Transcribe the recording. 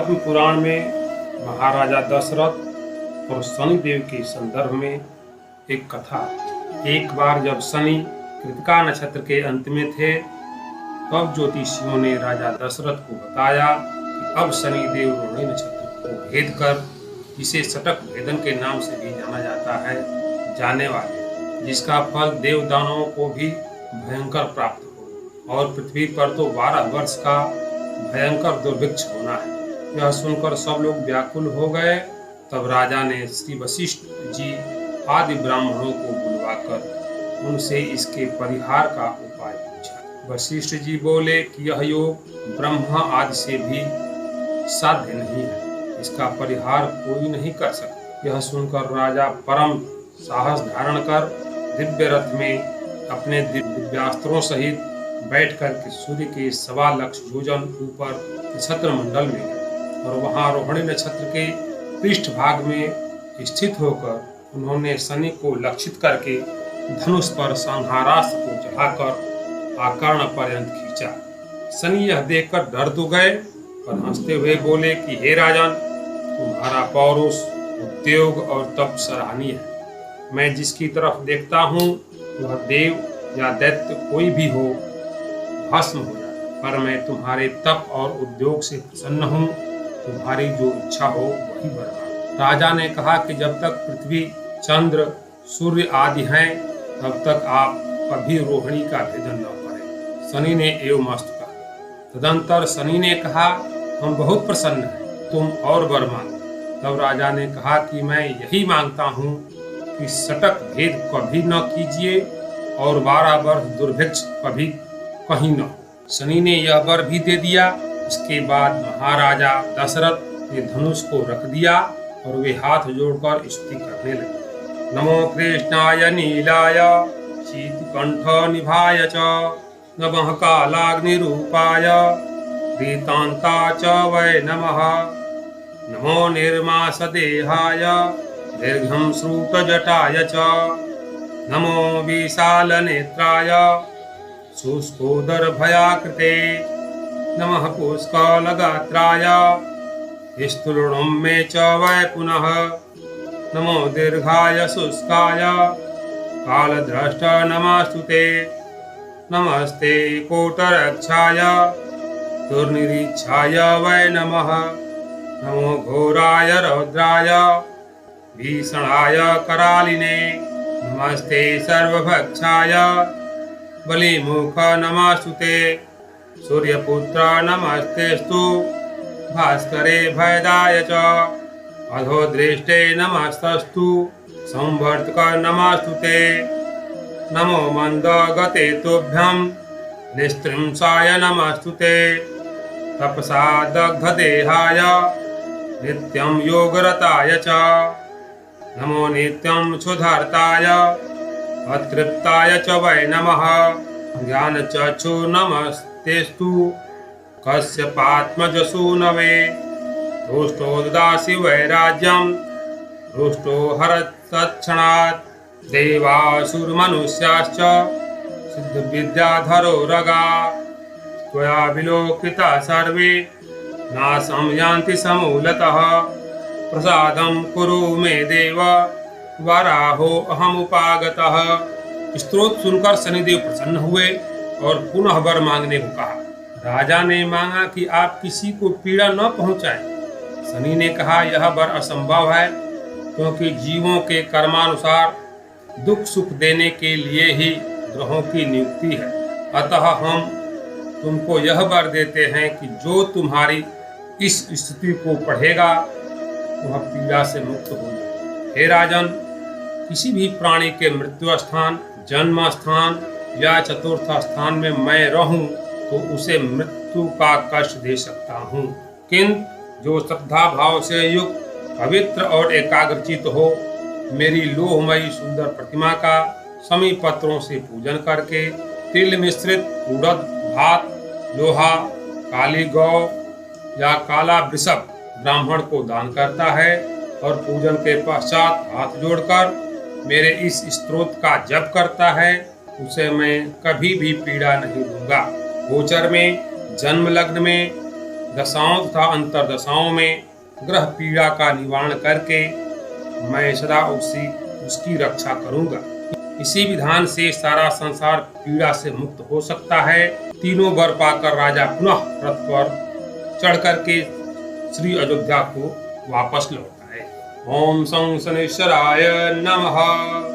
पद्म पुराण में महाराजा दशरथ और शनिदेव के संदर्भ में एक कथा। एक बार जब शनि कृतिका नक्षत्र के अंत में थे, तब ज्योतिषियों ने राजा दशरथ को बताया कि अब शनिदेव रोहिणी नक्षत्र को भेद कर, जिसे शतक भेदन के नाम से भी जाना जाता है, जाने वाले, जिसका फल देव दानवों को भी भयंकर प्राप्त हो और पृथ्वी पर तो 12 वर्ष का भयंकर दुर्भिक्ष होना है। यह सुनकर सब लोग व्याकुल हो गए। तब राजा ने श्री वशिष्ठ जी आदि ब्राह्मणों को बुलवाकर उनसे इसके परिहार का उपाय पूछा। वशिष्ठ जी बोले कि यह योग ब्रह्मा आदि से भी साध्य नहीं है, इसका परिहार कोई नहीं कर सकता। यह सुनकर राजा परम साहस धारण कर दिव्य रथ में अपने दिव्यास्त्रों सहित बैठकर के सूर्य के 1.25 लाख योजन ऊपर नक्षत्र मंडल में गए और वहां रोहिणी नक्षत्र के पृष्ठ भाग में स्थित होकर उन्होंने शनि को लक्षित करके धनुष पर संहारास्त्र को चढ़ाकर आकर्ण पर्यंत खींचा। शनि यह देखकर डर तो गए और हंसते हुए बोले कि हे राजन, तुम्हारा पौरुष, उद्योग और तप सराहनीय है। मैं जिसकी तरफ देखता हूँ वह देव या दैत्य कोई भी हो, भस्म हो जाए, पर मैं तुम्हारे तप और उद्योग से प्रसन्न हूँ। तुम्हारी जो इच्छा हो वही वरदान। राजा ने कहा कि जब तक पृथ्वी, चंद्र, सूर्य आदि हैं, तब तक आप कभी रोहिणी का भेदन न करें। शनि ने एवं मस्त कहा। तदंतर शनि ने कहा, हम बहुत प्रसन्न हैं, तुम और वर मांगो। तब राजा ने कहा कि मैं यही मांगता हूँ कि शतक भेद कभी न कीजिए और 12 वर्ष दुर्भिक्ष कभी कहीं न हो। शनि ने यह वर भी दे दिया। इसके बाद महाराजा दशरथ ने धनुष को रख दिया और वे हाथ जोड़कर स्तुति करने लगे। नमो कृष्णाय नीलाय शीतकंठ निभाय च, नमः कालाग्निरूपाय प्रीतांता च वै नमः, नमो निर्मासदेहाय दीर्घं श्रुतजटाय च, नमो विशालनेत्राय शुष्कोदरभयाकृते, नमः पुष्कलगात्राय स्थूलुं मे च वै पुनः, नमो दीर्घाय शुष्काय कालद्रष्ट नमस्तुते, नमस्ते कोटरक्षाय दुर्निरीक्षाय वै नमः, नमो घोराय रौद्राय भीषणाय करालिने, नमस्ते सर्वभक्षाय बलिमुख नमस्तुते, सूर्यपुत्र नमस्तेस्तु भास्करे भयदाय च, अधोदृष्टे नमस्तस्तु संवर्तक नमस्तुते, नमो मंदगते तुभ्यं निस्त्रिंसाय नमस्तुते, तपसा दग्धदेहाय नित्यं योगरताय च, नमो नित्यं क्षुधार्ताय अतृप्ताय च वै नमः, ज्ञानचक्षु नमस्तेस्तु कश्यपात्मजसूनवे, रुष्टो ददासि वैराज्यं रुष्टो हरत्तत्क्षणात्, देवासुरमनुष्याश्च सिद्धविद्याधरो रगा, त्वया विलोकिता सर्वे नाशं यान्ति समूलतः, प्रसादं कुरु मे देव वराहो अहमुपागतः। स्तोत्र सुनकर शनिदेव प्रसन्न हुए और पुनः वर मांगने को कहा। राजा ने मांगा कि आप किसी को पीड़ा न पहुंचाएं। शनि ने कहा, यह वर असंभव है, क्योंकि जीवों के कर्मानुसार दुख सुख देने के लिए ही ग्रहों की नियुक्ति है। अतः हम तुमको यह वर देते हैं कि जो तुम्हारी इस स्थिति को पढ़ेगा वह पीड़ा से मुक्त हो जाए। हे राजन, किसी भी प्राणी के मृत्यु स्थान, जन्म स्थान या चतुर्थ स्थान में मैं रहूं तो उसे मृत्यु का कष्ट दे सकता हूं, किंतु जो श्रद्धा भाव से युक्त, पवित्र और एकाग्रचित हो, मेरी लोहमयी सुंदर प्रतिमा का समी पत्रों से पूजन करके तिल मिश्रित उड़द, भात, लोहा, काली गौ या काला वृषभ ब्राह्मण को दान करता है और पूजन के पश्चात हाथ जोड़कर मेरे इस स्तोत्र का जप करता है, उसे मैं कभी भी पीड़ा नहीं दूंगा। गोचर में, जन्म लग्न में दशाओं तथा अंतरदशाओं में ग्रह पीड़ा का निवारण करके मैं सदा उसकी रक्षा करूंगा। इसी विधान से सारा संसार पीड़ा से मुक्त हो सकता है। तीनों वर पाकर राजा पुनः रथ पर चढ़ करके श्री अयोध्या को वापस लौट आए। ओम शं शनेश्वराय नमः।